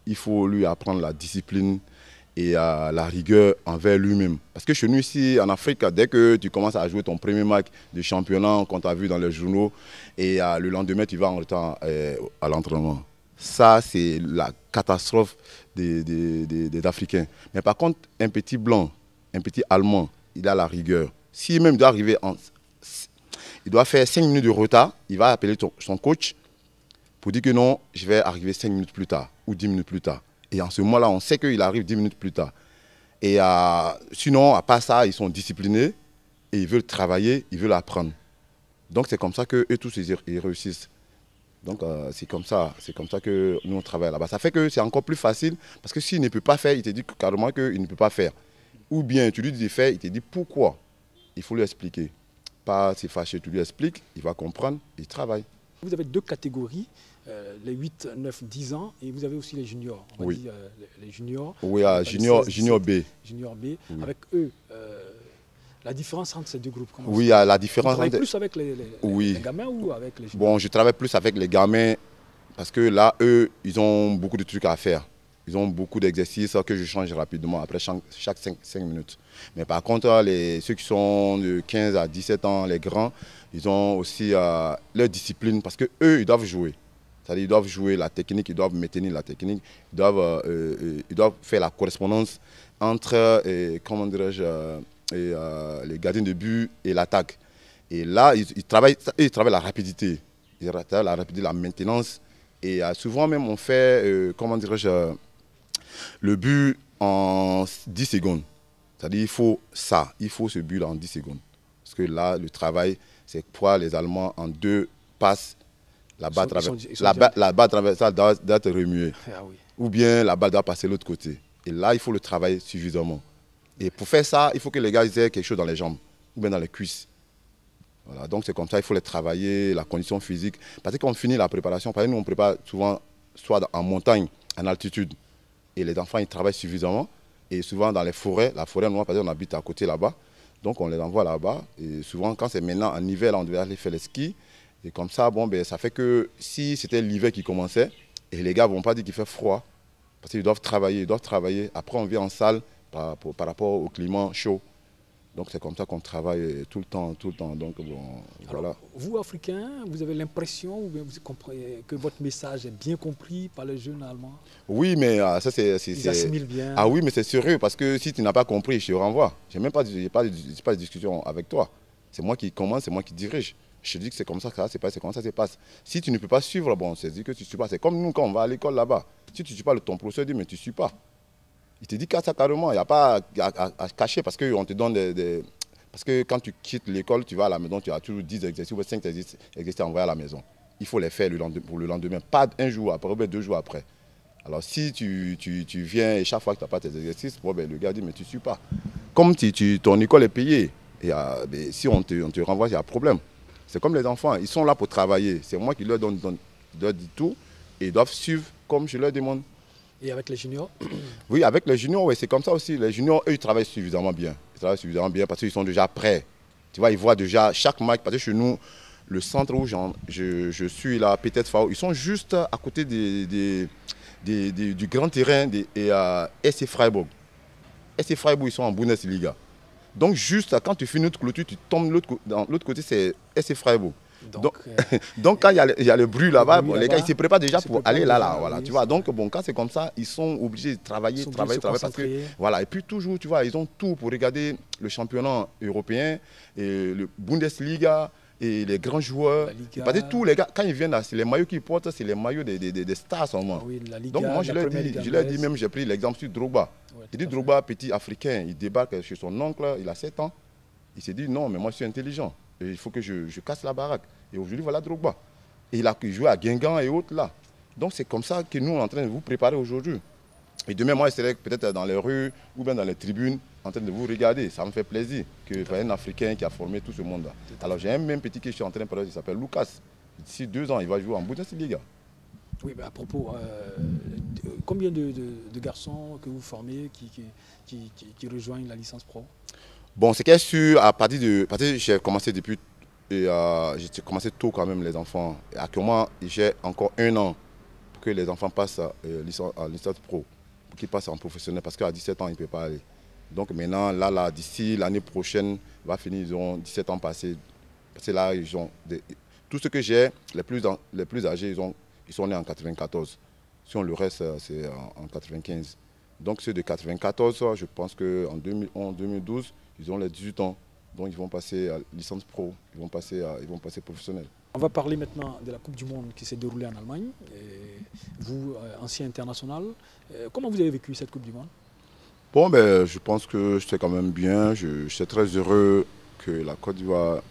Il faut lui apprendre la discipline et la rigueur envers lui-même. Parce que chez nous ici en Afrique, dès que tu commences à jouer ton premier match de championnat qu'on t'a vu dans les journaux et le lendemain tu vas en retard à l'entraînement. Ça c'est la catastrophe des Africains. Mais par contre, un petit blanc, un petit allemand, il a la rigueur. Si même il doit arriver il doit faire 5 minutes de retard, il va appeler son coach pour dire que non, je vais arriver 5 minutes plus tard ou 10 minutes plus tard. Et en ce moment-là, on sait qu'il arrive 10 minutes plus tard. Et sinon, à part ça, ils sont disciplinés et ils veulent travailler, ils veulent apprendre. Donc c'est comme ça qu'eux tous, ils réussissent. Donc c'est comme ça que nous on travaille là-bas. Ça fait que c'est encore plus facile parce que s'il ne peut pas faire, il te dit carrément qu'il ne peut pas faire. Ou bien tu lui dis de faire, il te dit pourquoi. Il faut lui expliquer. Pas s'est fâché, tu lui expliques, il va comprendre, il travaille. Vous avez deux catégories, les 8, 9, 10 ans, et vous avez aussi les juniors. On va dire, les juniors. Oui, junior B. Junior B. Oui. Avec eux, la différence entre ces deux groupes. Oui, il y a la différence. Vous travaillez plus avec les gamins ou avec les juniors? Bon, je travaille plus avec les gamins parce que là, eux, ils ont beaucoup de trucs à faire. Ils ont beaucoup d'exercices que je change rapidement après chaque 5 minutes. Mais par contre, ceux qui sont de 15 à 17 ans, les grands, ils ont aussi leur discipline parce qu'eux, ils doivent jouer. C'est-à-dire qu'ils doivent jouer la technique, ils doivent maintenir la technique, ils doivent faire la correspondance entre, comment dirais-je, les gardiens de but et l'attaque. Et là, ils travaillent la rapidité. Ils travaillent la rapidité, la maintenance. Et souvent même, on fait, comment dirais-je, le but en 10 secondes. C'est-à-dire il faut ce but en 10 secondes. Parce que là, le travail, c'est pour les Allemands en 2 passes, la balle traversale doit être remuée. Ah oui. Ou bien la balle doit passer de l'autre côté. Et là, il faut le travailler suffisamment. Et pour faire ça, il faut que les gars aient quelque chose dans les jambes ou bien dans les cuisses. Voilà, donc c'est comme ça, il faut les travailler, la condition physique. Parce que quand on finit la préparation, par exemple, nous on prépare souvent soit en montagne, en altitude. Et les enfants, ils travaillent suffisamment. Et souvent dans les forêts, la forêt, nous, par exemple, on habite à côté là-bas. Donc on les envoie là-bas. Et souvent, quand c'est maintenant en hiver, là, on devait aller faire les skis. Et comme ça, bon, ben, ça fait que si c'était l'hiver qui commençait, et les gars ne vont pas dire qu'il fait froid, parce qu'ils doivent travailler, Après, on vient en salle par rapport au climat chaud. Donc c'est comme ça qu'on travaille tout le temps. Donc, bon, alors, voilà. Vous, Africains, vous avez l'impression que votre message est bien compris par les jeunes Allemands? Oui, mais ça c'est... Ils assimilent bien. Ah oui, mais c'est sérieux, parce que si tu n'as pas compris, je te renvoie. Je n'ai pas de discussion avec toi. C'est moi qui commence, c'est moi qui dirige. Je te dis que c'est comme ça que ça se passe, c'est comme ça que ça se passe. Si tu ne peux pas suivre, bon, c'est dit que tu ne suis pas. C'est comme nous quand on va à l'école là-bas. Si tu ne suis pas, ton professeur dit, mais tu ne suis pas. Il te dit ça carrément, il n'y a pas à cacher parce qu'on te donne Parce que quand tu quittes l'école, tu vas à la maison, tu as toujours 10 exercices ou 5 exercices envoyés à la maison. Il faut les faire pour le lendemain, pas un jour après, ou 2 jours après. Alors si tu viens et chaque fois que tu n'as pas tes exercices, bon, ben, le gars dit, mais tu ne suis pas. Comme ton école est payée, et, ben, si on te renvoie, il y a un problème. C'est comme les enfants, ils sont là pour travailler. C'est moi qui leur donne tout et ils doivent suivre comme je leur demande. Et avec les juniors? Oui, avec les juniors, oui, c'est comme ça aussi. Les juniors, eux, ils travaillent suffisamment bien. Ils travaillent suffisamment bien parce qu'ils sont déjà prêts. Tu vois, ils voient déjà chaque match. Parce que chez nous, le centre où je suis là, peut-être Fao, ils sont juste à côté du grand terrain et SC Freiburg. SC Freiburg, ils sont en Bundesliga. Donc, juste quand tu finis notre clôture, tu tombes dans l'autre côté, c'est SC Freiburg. Donc quand il y a le bruit là-bas, les gars ils se préparent déjà pour aller là, voilà, oui, tu vois. Donc bon, quand c'est comme ça, ils sont obligés de travailler parce que voilà. Et puis toujours, tu vois, ils ont tout pour regarder le championnat européen et le Bundesliga et les grands joueurs. Parce que tous les gars, quand ils viennent là, c'est les maillots qu'ils portent, c'est les maillots des stars seulement. Oui, donc moi je leur dis même, j'ai pris l'exemple sur Drogba. Il dit Drogba, petit africain, il débarque chez son oncle, il a 7 ans. Il s'est dit non, mais moi je suis intelligent. Et il faut que je casse la baraque. Et aujourd'hui, voilà Drogba. Et il a joué à Guingamp et autres là. Donc c'est comme ça que nous, on est en train de vous préparer aujourd'hui. Et demain, moi, je serai peut-être dans les rues ou bien dans les tribunes en train de vous regarder. Ça me fait plaisir qu'il y ait un Africain qui a formé tout ce monde-là. Alors j'ai un même petit qui je suis en train de parler, il s'appelle Lucas. D'ici 2 ans, il va jouer en Bundesliga. Oui, mais à propos, combien de garçons que vous formez qui rejoignent la licence pro? Bon, c'est qu'elle sûr, à partir de j'ai commencé depuis, j'ai commencé tôt quand même les enfants. Et actuellement, j'ai encore 1 an pour que les enfants passent à licence pro, pour qu'ils passent en professionnel, parce qu'à 17 ans, ils ne peuvent pas aller. Donc maintenant, là d'ici l'année prochaine, va finir, ils auront 17 ans passés. Parce que là, tout ce que j'ai, les plus âgés, ils sont nés en 94. Si le reste, c'est en 95. Donc ceux de 94, je pense qu'en 2012, ils ont les 18 ans. Donc ils vont passer à licence pro, ils vont passer professionnel. On va parler maintenant de la Coupe du Monde qui s'est déroulée en Allemagne. Et vous, ancien international, comment vous avez vécu cette Coupe du Monde? Bon, ben, je pense que j'étais quand même bien. Je suis très heureux que la Côte d'Ivoire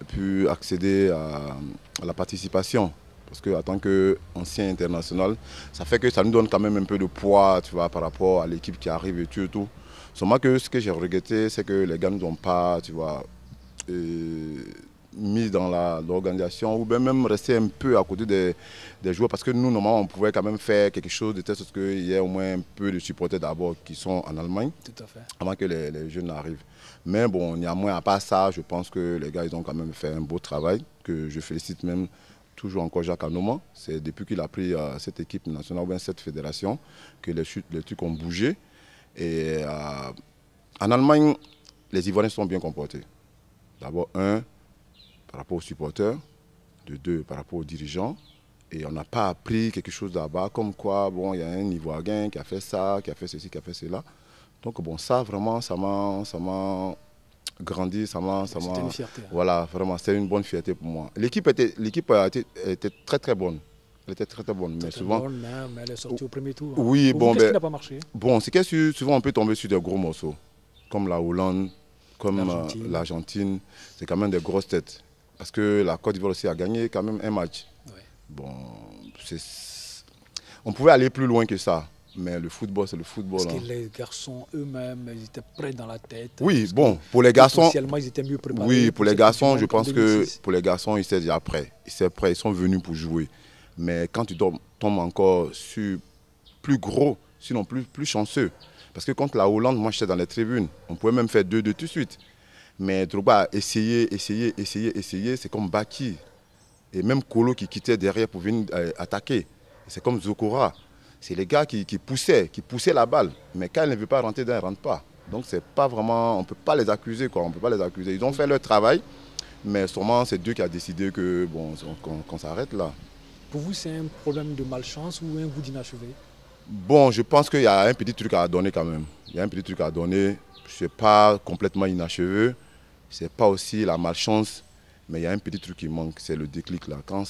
ait pu accéder à la participation. Parce qu'en tant qu'ancien international, ça fait que ça nous donne quand même un peu de poids, tu vois, par rapport à l'équipe qui arrive et tout. Seulement que ce que j'ai regretté, c'est que les gars ne sont pas, tu vois, mis dans l'organisation ou bien même rester un peu à côté des joueurs, parce que nous, normalement, on pouvait quand même faire quelque chose de telle sorte qu'il y ait au moins un peu de supporters d'abord qui sont en Allemagne. Tout à fait. Avant que les jeunes arrivent. Mais bon, néanmoins, à part ça, je pense que les gars, ils ont quand même fait un beau travail, que je félicite même toujours encore Jacques Anouma. C'est depuis qu'il a pris cette équipe nationale, ou bien cette fédération, que les trucs ont bougé. Et en Allemagne, les Ivoiriens sont bien comportés. D'abord, par rapport aux supporters, deux, par rapport aux dirigeants. Et on n'a pas appris quelque chose là-bas, comme quoi, bon, il y a un Ivoirien qui a fait ça, qui a fait ceci, qui a fait cela. Donc bon, ça vraiment, ça m'a grandi, C'était une fierté. Voilà, vraiment, c'est une bonne fierté pour moi. L'équipe était très très bonne. Elle était très très bonne, mais souvent. Bonne, mais elle est sortie au premier tour. Oui, pour bon, vous, qu'est-ce qui n'a pas marché? Bon, c'est que souvent on peut tomber sur des gros morceaux, comme la Hollande, comme l'Argentine. C'est quand même des grosses têtes. Parce que la Côte d'Ivoire aussi a gagné quand même un match. Ouais. Bon, on pouvait aller plus loin que ça. Mais le football, c'est le football. Parce que les garçons eux-mêmes, ils étaient prêts dans la tête. Oui, bon, pour les garçons. Potentiellement, ils étaient mieux préparés. Oui, pour les garçons, je pense que pour les garçons, ils étaient déjà prêts. Ils sont venus pour jouer. Mais quand tu tombes encore sur plus gros, sinon plus chanceux. Parce que contre la Hollande, moi j'étais dans les tribunes. On pouvait même faire 2-2 tout de suite. Mais Drogba a essayé, c'est comme Baki. Et même Kolo qui quittait derrière pour venir attaquer. C'est comme Zokora. C'est les gars qui poussaient la balle. Mais quand elle ne veut pas rentrer dedans, elle ne rentre pas. Donc c'est pas vraiment, on ne peut pas les accuser, quoi. On peut pas les accuser. Ils ont fait leur travail, mais sûrement c'est Dieu qui a décidé que bon, qu'on s'arrête là. Pour vous, c'est un problème de malchance ou un goût d'inachevé? Bon, je pense qu'il y a un petit truc à donner quand même. Il y a un petit truc à donner. Ce n'est pas complètement inachevé. Ce n'est pas aussi la malchance. Mais il y a un petit truc qui manque, c'est le déclic là. Quand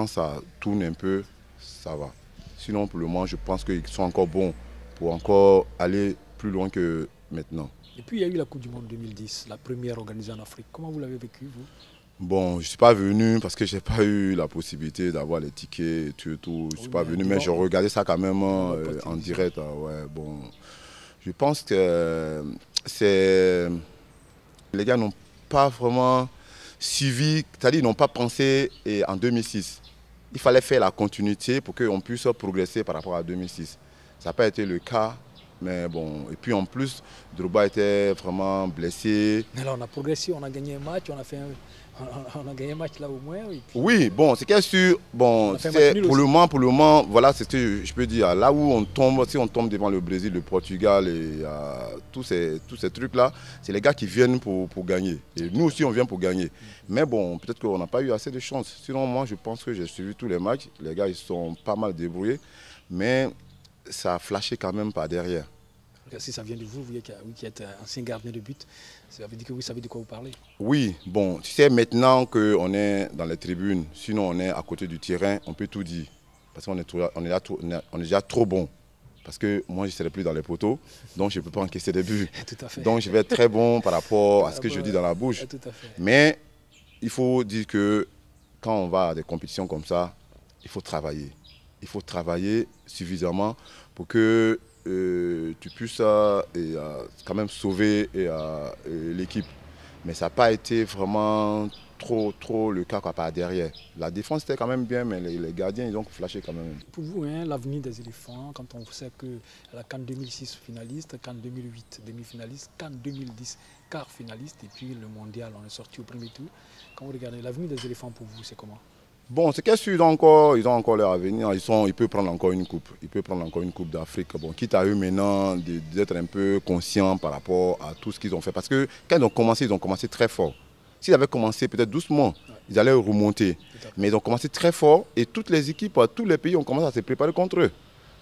ça tourne un peu, ça va. Sinon, pour le moment, je pense qu'ils sont encore bons pour encore aller plus loin que maintenant. Et puis, il y a eu la Coupe du Monde 2010, la première organisée en Afrique. Comment vous l'avez vécu, vous? Bon, je ne suis pas venu parce que je n'ai pas eu la possibilité d'avoir les tickets et tout. Je ne suis pas venu, mais je regardais ça quand même en direct. Ouais, bon. Je pense que les gars n'ont pas vraiment suivi, c'est-à-dire ils n'ont pas pensé en 2006. Il fallait faire la continuité pour qu'on puisse progresser par rapport à 2006. Ça n'a pas été le cas, mais bon. Et puis en plus, Drogba était vraiment blessé. Mais là, on a progressé, on a gagné un match, on a gagné un match là au moins. Et puis, oui, bon, c'est sûr. Bon, pour le moment, voilà, c'est ce que je peux dire. Là où on tombe, si on tombe devant le Brésil, le Portugal et tous ces trucs-là, c'est les gars qui viennent pour gagner. Et nous aussi, on vient pour gagner. Mais bon, peut-être qu'on n'a pas eu assez de chance. Sinon, moi, je pense que j'ai suivi tous les matchs. Les gars, ils sont pas mal débrouillés. Mais ça a flashé quand même par derrière. Si ça vient de vous, vous qui êtes ancien gardien de but, ça veut dire que vous savez de quoi vous parlez. Oui, bon, tu sais, maintenant qu'on est dans les tribunes, sinon on est à côté du terrain, on peut tout dire. Parce qu'on est déjà trop bon. Parce que moi, je ne serai plus dans les poteaux, donc je ne peux pas encaisser des buts. Tout à fait. Donc je vais être très bon par rapport à ce que je dis dans la bouche. Tout à fait. Mais il faut dire que quand on va à des compétitions comme ça, il faut travailler. Il faut travailler suffisamment pour que tu puisses quand même sauver l'équipe. Mais ça n'a pas été vraiment trop le cas par derrière. La défense était quand même bien, mais les gardiens, ils ont flashé quand même. Pour vous, hein, l'avenir des éléphants, quand on sait que la CAN 2006 finaliste, CAN 2008 demi-finaliste, CAN 2010 quart finaliste, et puis le mondial, on est sorti au premier tour. Quand vous regardez l'avenir des éléphants pour vous, c'est comment? Bon, c'est qu'est-ce qu'ils ils ont encore leur avenir. Ils peuvent prendre encore une coupe. Ils peuvent prendre encore une coupe d'Afrique. Bon, quitte à eux maintenant d'être un peu conscients par rapport à tout ce qu'ils ont fait. Parce que quand ils ont commencé très fort. S'ils avaient commencé peut-être doucement, ils allaient remonter. Mais ils ont commencé très fort et toutes les équipes, tous les pays ont commencé à se préparer contre eux.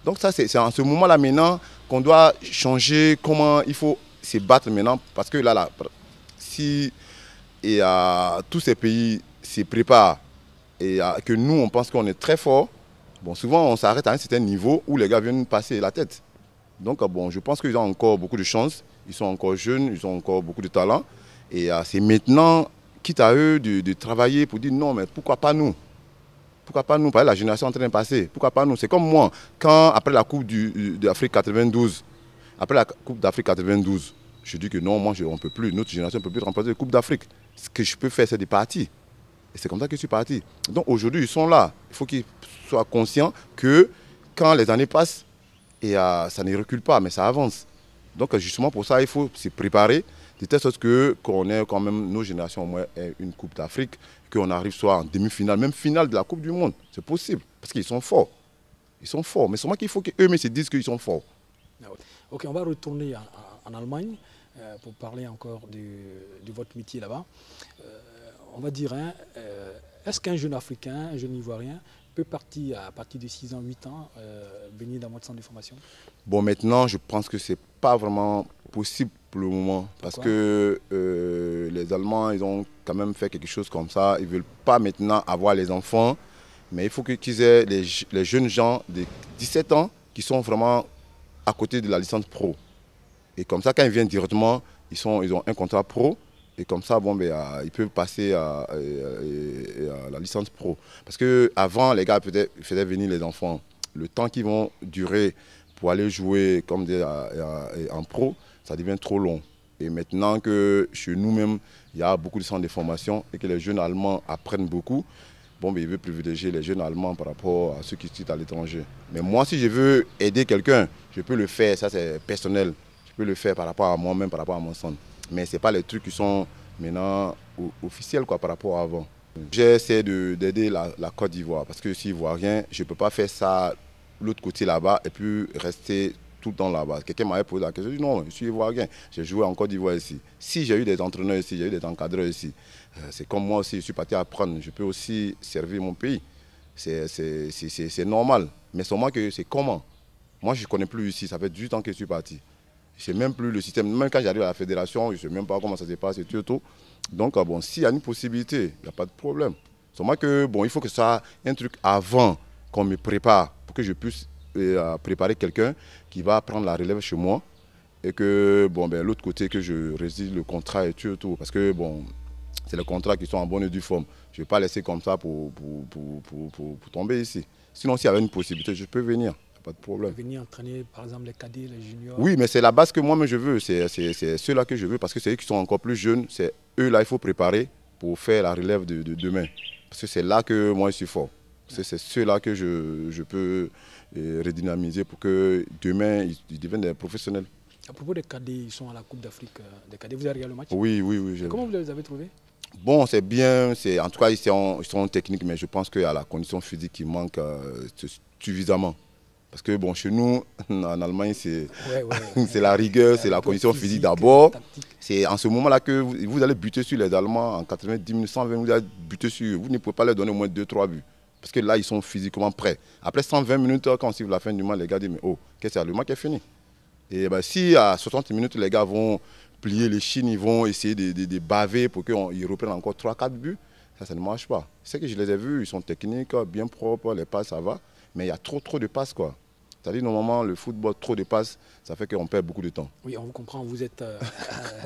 Donc ça, c'est en ce moment-là maintenant qu'on doit changer comment il faut se battre maintenant. Parce que là si tous ces pays se préparent et que nous, on pense qu'on est très fort, bon, souvent on s'arrête à un certain niveau où les gars viennent passer la tête. Donc bon, je pense qu'ils ont encore beaucoup de chance, ils sont encore jeunes, ils ont encore beaucoup de talent. Et c'est maintenant, quitte à eux de travailler pour dire non, mais pourquoi pas nous? Pourquoi pas nous? Parce que la génération est en train de passer. Pourquoi pas nous? C'est comme moi, quand après la Coupe d'Afrique 92, après la Coupe d'Afrique 92, je dis que non, moi on ne peut plus, notre génération ne peut plus remplacer la Coupe d'Afrique. Ce que je peux faire, c'est de partir. Et c'est comme ça que je suis parti. Donc aujourd'hui, ils sont là. Il faut qu'ils soient conscients que quand les années passent, ça ne recule pas, mais ça avance. Donc justement pour ça, il faut se préparer de telle sorte qu'on ait quand même, nos générations au moins, une Coupe d'Afrique, qu'on arrive soit en demi-finale, même finale de la Coupe du Monde. C'est possible, parce qu'ils sont forts. Ils sont forts, mais seulement qu'il faut qu'eux-mêmes se disent qu'ils sont forts. Ok, on va retourner en Allemagne pour parler encore de votre métier là-bas. On va dire, est-ce qu'un jeune Africain, un jeune Ivoirien, peut partir à partir de 6 ans, 8 ans, venir dans votre centre de formation? Bon, maintenant, je pense que ce n'est pas vraiment possible pour le moment. Parce que les Allemands, ils ont quand même fait quelque chose comme ça. Ils ne veulent pas maintenant avoir les enfants. Mais il faut qu'ils aient les jeunes gens de 17 ans qui sont vraiment à côté de la licence pro. Et comme ça, quand ils viennent directement, ils ont un contrat pro. Et comme ça, bon, ils peuvent passer à la licence pro. Parce qu'avant, les gars faisaient venir les enfants. Le temps qu'ils vont durer pour aller jouer comme en pro, ça devient trop long. Et maintenant que chez nous-mêmes, il y a beaucoup de centres de formation et que les jeunes Allemands apprennent beaucoup, bon, il veut privilégier les jeunes Allemands par rapport à ceux qui sont à l'étranger. Mais moi, si je veux aider quelqu'un, je peux le faire, ça c'est personnel. Je peux le faire par rapport à moi-même, par rapport à mon centre. Mais ce n'est pas les trucs qui sont maintenant officiels par rapport à avant. J'essaie d'aider la Côte d'Ivoire parce que si Ivoirien, je ne peux pas faire ça l'autre côté là-bas et puis rester tout le temps là-bas. Quelqu'un m'avait posé la question, je dis non, je suis Ivoirien, j'ai joué en Côte d'Ivoire ici. Si j'ai eu des entraîneurs ici, j'ai eu des encadreurs ici, c'est comme moi aussi, je suis parti apprendre, je peux aussi servir mon pays. C'est normal, mais seulement que c'est comment. Moi, je ne connais plus ici, ça fait 18 ans que je suis parti. Je ne sais même plus le système. Même quand j'arrive à la fédération, je ne sais même pas comment ça se passe et tout. Donc, bon, s'il y a une possibilité, il n'y a pas de problème. Seulement que, bon, il faut que ça ait un truc avant qu'on me prépare pour que je puisse préparer quelqu'un qui va prendre la relève chez moi et que, bon, l'autre côté, que je réside le contrat et tout. Parce que, bon, c'est les contrats qui sont en bonne et due forme. Je ne vais pas laisser comme ça pour tomber ici. Sinon, s'il y avait une possibilité, je peux venir. Pas de problème. Venir entraîner par exemple les cadets, les juniors. Oui, mais c'est la base que moi-même je veux. C'est ceux-là que je veux parce que c'est eux qui sont encore plus jeunes. C'est eux-là qu'il faut préparer pour faire la relève de demain. Parce que c'est là que moi je suis fort. C'est ceux-là que je peux redynamiser pour que demain ils deviennent des professionnels. À propos des cadets, ils sont à la Coupe d'Afrique des cadets. Vous avez regardé le match? Oui. Comment vous les avez trouvés? Bon, c'est bien. En tout cas, ils sont techniques, mais je pense qu'à la condition physique, il manque suffisamment. Parce que bon, chez nous, en Allemagne, c'est la rigueur, c'est la condition physique d'abord. C'est en ce moment-là que vous allez buter sur les Allemands en 90 minutes, 120 minutes, vous allez buter sur eux. Vous ne pouvez pas leur donner au moins 2-3 buts. Parce que là, ils sont physiquement prêts. Après 120 minutes, quand on suit la fin du match, les gars disent, mais oh, qu'est-ce que c'est, le match est fini. Et si à 60 minutes, les gars vont plier les chines, ils vont essayer de baver pour qu'ils reprennent encore 3-4 buts, ça ne marche pas. C'est que je les ai vus, ils sont techniques, bien propres, les passes, ça va. Mais il y a trop de passes, quoi. C'est-à-dire, normalement, le football, trop de passes, ça fait qu'on perd beaucoup de temps. Oui, on vous comprend. Vous êtes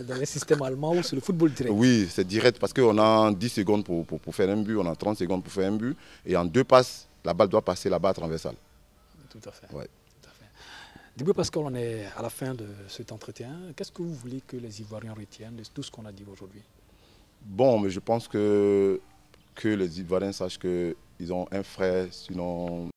dans le système allemand ou c'est le football direct? Oui, c'est direct parce qu'on a 10 secondes pour faire un but, on a 30 secondes pour faire un but. Et en 2 passes, la balle doit passer la barre transversale. Tout à fait. Ouais. Tout à fait. Djibril Pascal, on est à la fin de cet entretien. Qu'est-ce que vous voulez que les Ivoiriens retiennent de tout ce qu'on a dit aujourd'hui? Bon, mais je pense que les Ivoiriens sachent qu'ils ont un frère, sinon